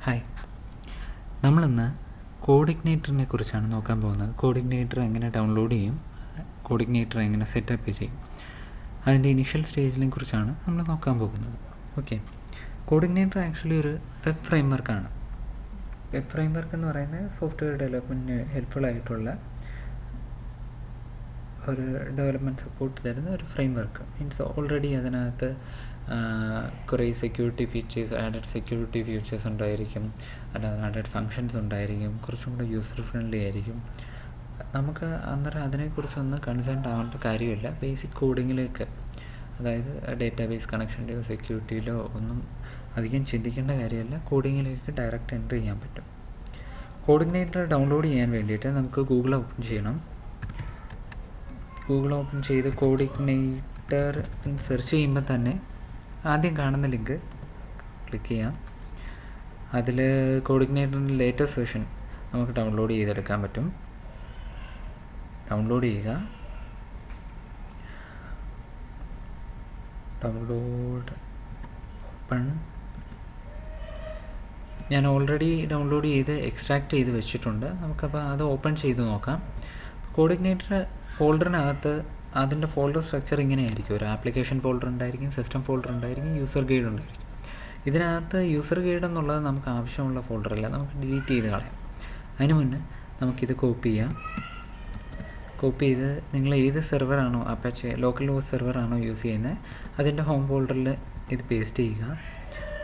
Hi, നമ്മളിന്ന് കോഡിഗ്നേറ്ററിനെ കുറിച്ചാണ് നോക്കാൻ പോകുന്നത്. കോഡിഗ്നേറ്റർ എങ്ങനെ ഡൗൺലോഡ് ചെയ്യും, കോഡിഗ്നേറ്റർ എങ്ങനെ സെറ്റപ്പ് ചെയ്യും, അതിൻ്റെ ഇനിഷ്യൽ സ്റ്റേജിനെ കുറിച്ചാണ് നമ്മൾ നോക്കാൻ പോകുന്നത്. ഓക്കെ, കോഡിഗ്നേറ്റർ ആക്ച്വലി ഒരു വെബ് ഫ്രെയിംവർക്കാണ്. വെബ് ഫ്രെയിംവർക്ക് എന്ന് പറയുന്നത് സോഫ്റ്റ്വെയർ ഡെവലപ്മെൻറ്റിന് ഹെൽപ്ഫുൾ ആയിട്ടുള്ള ഒരു ഡെവലപ്മെൻറ്റ് സപ്പോർട്ട് തരുന്ന ഒരു ഫ്രെയിംവർക്ക്. മീൻസ് ഓൾറെഡി അതിനകത്ത് കുറേ security features, added security features ഉണ്ടായിരിക്കും, അല്ലാതെ ആഡഡ് ഫങ്ഷൻസ് ഉണ്ടായിരിക്കും, കുറച്ചും കൂടെ യൂസർ ഫ്രണ്ട്ലി ആയിരിക്കും. നമുക്ക് അന്നേരം അതിനെക്കുറിച്ചൊന്നും കൺസേൺ ആവേണ്ട കാര്യമില്ല. ബേസിക് കോഡിങ്ങിലേക്ക്, അതായത് ഡേറ്റാബേസ് കണക്ഷൻ്റെയോ സെക്യൂരിറ്റിയിലോ ഒന്നും അധികം ചിന്തിക്കേണ്ട കാര്യമില്ല. കോഡിങ്ങിലേക്ക് ഡയറക്റ്റ് എൻ്റർ ചെയ്യാൻ പറ്റും. കോഡിഗ്നേറ്റർ ഡൗൺലോഡ് ചെയ്യാൻ വേണ്ടിയിട്ട് നമുക്ക് ഗൂഗിൾ ഓപ്പൺ ചെയ്യണം. ഗൂഗിൾ ഓപ്പൺ ചെയ്ത് കോഡിഗ്നേറ്റർ സെർച്ച് ചെയ്യുമ്പോൾ തന്നെ ആദ്യം കാണുന്ന ലിങ്ക് ക്ലിക്ക് ചെയ്യാം. അതിൽ കോഡിഗ്നേറ്ററിൻ്റെ ലേറ്റസ്റ്റ് വേർഷൻ നമുക്ക് ഡൗൺലോഡ് ചെയ്തെടുക്കാൻ പറ്റും. ഡൗൺലോഡ് ചെയ്യുക. Download open. ഞാൻ ഓൾറെഡി ഡൗൺലോഡ് ചെയ്ത് എക്സ്ട്രാക്ട് ചെയ്ത് വെച്ചിട്ടുണ്ട്. നമുക്കപ്പോൾ അത് ഓപ്പൺ ചെയ്ത് നോക്കാം. കോഡിഗ്നേറ്റർ ഫോൾഡറിനകത്ത് അതിൻ്റെ ഫോൾഡർ സ്ട്രക്ചർ ഇങ്ങനെയായിരിക്കും. ഒരു ആപ്ലിക്കേഷൻ ഫോൾഡർ ഉണ്ടായിരിക്കും, സിസ്റ്റം ഫോൾഡർ ഉണ്ടായിരിക്കും, യൂസർ ഗൈഡ് ഉണ്ടായിരിക്കും. ഇതിനകത്ത് യൂസർ ഗൈഡ് എന്നുള്ളത് നമുക്ക് ആവശ്യമുള്ള ഫോൾഡറല്ല, നമുക്ക് ഡിലീറ്റ് ചെയ്ത് കളയാം. അതിന് മുന്നേ നമുക്കിത് കോപ്പി ചെയ്യാം. കോപ്പി ചെയ്ത് നിങ്ങൾ ഏത് സെർവറാണോ, അപ്പാച്ചെ ലോക്കൽ ഹോസ്റ്റ് സെർവറാണോ യൂസ് ചെയ്യുന്നത്, അതിൻ്റെ ഹോം ഫോൾഡറിൽ ഇത് പേസ്റ്റ് ചെയ്യുക.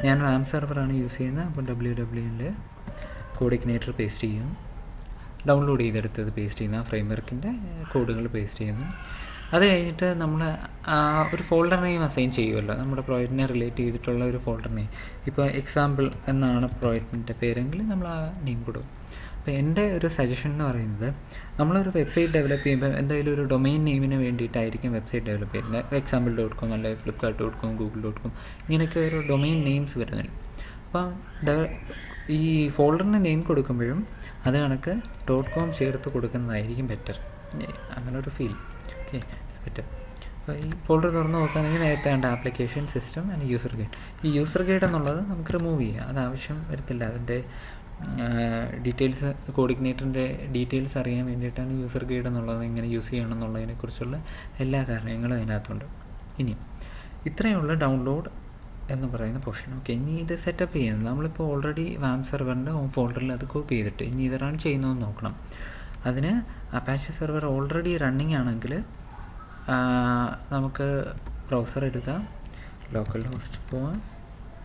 ഞാൻ വാം സെർവറാണ് യൂസ് ചെയ്യുന്നത്, അപ്പോൾ www കോഡിഗ്നേറ്റർ പേസ്റ്റ് ചെയ്യും. ഡൗൺലോഡ് ചെയ്തെടുത്തത് പേസ്റ്റ് ചെയ്യുന്ന ഫ്രെയിംവർക്കിൻ്റെ കോഡുകൾ പേസ്റ്റ് ചെയ്യുന്നു. അത് കഴിഞ്ഞിട്ട് നമ്മൾ ഒരു ഫോൾഡർ നെയിം അസൈൻ ചെയ്യുമല്ലോ, നമ്മുടെ പ്രോജക്റ്റിനെ റിലേറ്റ് ചെയ്തിട്ടുള്ള ഒരു ഫോൾഡർ നെയിം. ഇപ്പോൾ എക്സാമ്പിൾ എന്നാണ് പ്രോജക്റ്റിൻ്റെ പേരെങ്കിൽ നമ്മൾ ആ നെയിം കൊടുക്കും. അപ്പോൾ എൻ്റെ ഒരു സജഷൻ എന്ന് പറയുന്നത്, നമ്മളൊരു വെബ്സൈറ്റ് ഡെവലപ്പ് ചെയ്യുമ്പോൾ എന്തായാലും ഒരു ഡൊമെയിൻ നെയിമിന് വേണ്ടിയിട്ടായിരിക്കും വെബ്സൈറ്റ് ഡെവലപ്പ് ചെയ്യുന്നത്. example.com അല്ലെങ്കിൽ flipkart.com, google.com ഇങ്ങനെയൊക്കെ ഒരു ഡൊമെയിൻ നെയിംസ് വരുന്നുണ്ട്. അപ്പം ഈ ഫോൾഡറിന് നെയിം കൊടുക്കുമ്പോഴും അത് കണക്ക് .com ചേർത്ത് കൊടുക്കുന്നതായിരിക്കും ബെറ്റർ. അങ്ങനെ ഒരു ഫീൽ. Okay, better. അപ്പോൾ ഈ ഫോൾഡർ തുറന്ന് നോക്കുകയാണെങ്കിൽ നേരത്തെ കണ്ട application, system and user guide. ഈ യൂസർ ഗൈഡ് എന്നുള്ളത് നമുക്ക് റിമൂവ് ചെയ്യാം, അത് ആവശ്യം വരത്തില്ല. അതിൻ്റെ ഡീറ്റെയിൽസ്, കോഡിഗ്നേറ്ററിൻ്റെ ഡീറ്റെയിൽസ് അറിയാൻ വേണ്ടിയിട്ടാണ് യൂസർ ഗൈഡ് എന്നുള്ളത്, എങ്ങനെ യൂസ് ചെയ്യണം എന്നുള്ളതിനെക്കുറിച്ചുള്ള എല്ലാ കാര്യങ്ങളും അതിനകത്തുണ്ട്. ഇനി ഇത്രയുള്ള ഡൗൺലോഡ് എന്ന് പറയുന്ന പോർഷൻ. ഓക്കെ, ഇനി ഇത് സെറ്റപ്പ് ചെയ്യുന്നത് നമ്മളിപ്പോൾ ഓൾറെഡി വാം സെർവറിൻ്റെ ഹോം ഫോൾഡറിൽ അത് കോപ്പി ചെയ്തിട്ട് ഇനി ഇത് റൺ ചെയ്യുന്നതെന്ന് നോക്കണം. അതിന് അപ്പാച്ചെ സെർവർ ഓൾറെഡി റണ്ണിങ് ആണെങ്കിൽ നമുക്ക് ബ്രൗസർ എടുക്കാം, ലോക്കൽ ഹോസ്റ്റ് പോവാം.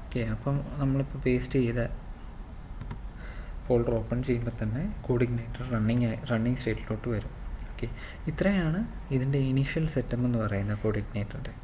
ഓക്കെ, അപ്പം നമ്മളിപ്പോൾ പേസ്റ്റ് ചെയ്ത ഫോൾഡർ ഓപ്പൺ ചെയ്യുമ്പോൾ തന്നെ കോഡിഗ്നേറ്റർ റണ്ണിങ് സ്റ്റേറ്റിലോട്ട് വരും. ഓക്കെ, ഇത്രയാണ് ഇതിൻ്റെ ഇനീഷ്യൽ സെറ്റപ്പ് എന്ന് പറയുന്നത് കോഡിഗ്നേറ്ററിൻ്റെ.